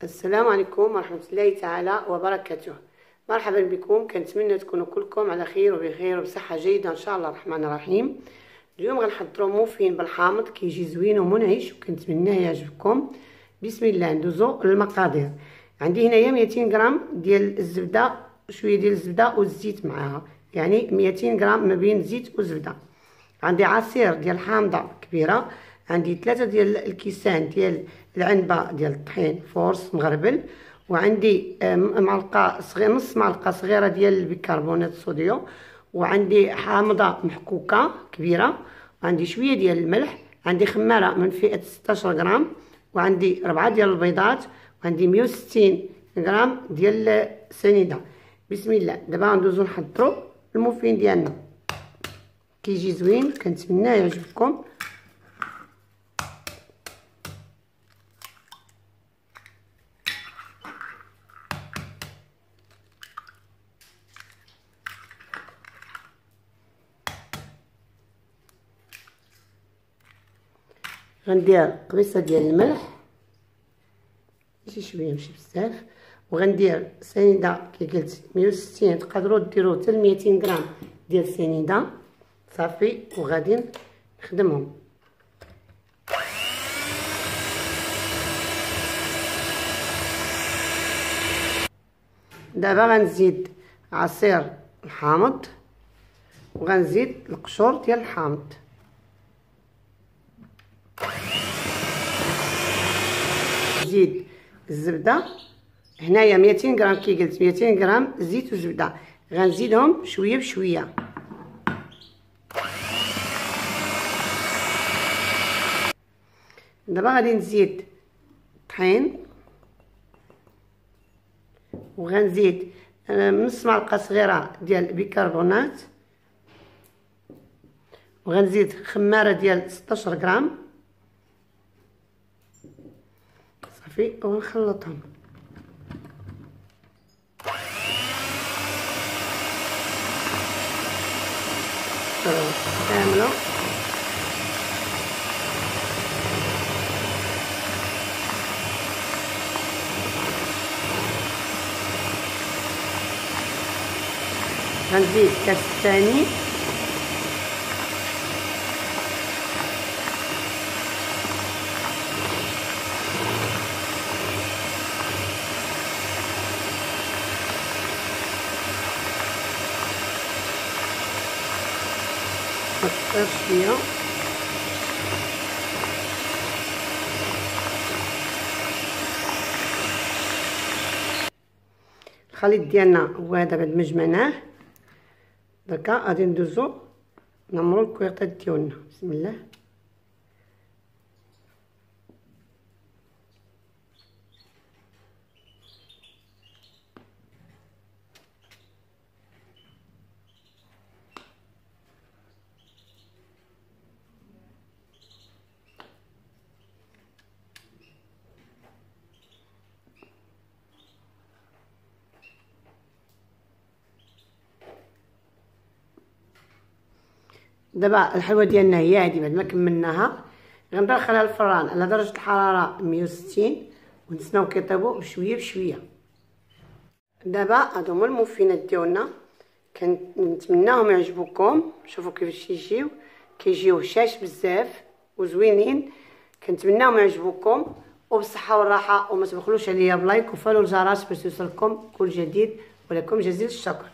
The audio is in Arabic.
السلام عليكم ورحمة الله تعالى وبركاته. مرحبا بكم، كنتمنى تكونوا كلكم على خير وبخير وبصحة جيدة ان شاء الله الرحمن الرحيم. اليوم غنحضروا موفين بالحامض كيجي زوين ومنعش وكنتمناه يعجبكم. بسم الله ندوزو للمقادير. عندي هنايا 200 غرام ديال الزبده، شويه ديال الزبده والزيت معاها، يعني 200 غرام ما بين زيت وزبده. عندي عصير ديال الحامضه كبيره، عندي 3 ديال الكيسان ديال العنبه ديال الطحين فورس مغربل، وعندي معلقه صغيره، نص معلقه صغيره ديال البيكربونات الصوديوم، وعندي حامضه محكوكه كبيره، وعندي شويه ديال الملح، عندي خماره من فئه 16 غرام، وعندي 4 ديال البيضات، وعندي 160 غرام ديال سنيده. بسم الله. دابا ندوزو نحضروا الموفين ديالنا، كيجي زوين كنتمنى يعجبكم. غندير قبيصه ديال الملح، ماشي شويه ماشي بزاف، وغندير سنيده كي قلت 160، تقدروا ديروا حتى 200 غرام ديال السنيده صافي، وغادي نخدمهم. دابا غنزيد عصير الحامض، وغنزيد القشور ديال الحامض، نزيد الزبده. هنايا 200 غرام كي قلت 200 غرام زيت وزبده، غنزيدهم شويه بشويه. دابا غادي نزيد طحين، وغنزيد نص معلقه صغيره ديال البيكربونات، وغنزيد خماره ديال 16 غرام صافي، ونخلطهم. كامله غنزيد كاس ثاني، نكثر شويه. الخليط ديالنا هو هذا، بعد ما جمعناه دركا غادي ندوزو نعمرو الكويطات ديالنا. بسم الله. دابا الحلوه ديالنا هي هادي، بعد ما كملناها غندخلها للفران على درجه الحراره 160، ونتسناو كيطيبوا بشويه بشويه. دابا هادو هما الموفينات ديالنا، كنتمناهم يعجبوكم. شوفوا كيفاش كيجيو هشاش بزاف وزوينين، كنتمناهم يعجبوكم وبالصحه والراحه. وما تبخلوش عليا بلايك وفعلوا الجرس باش يوصلكم كل جديد، ولكم جزيل الشكر.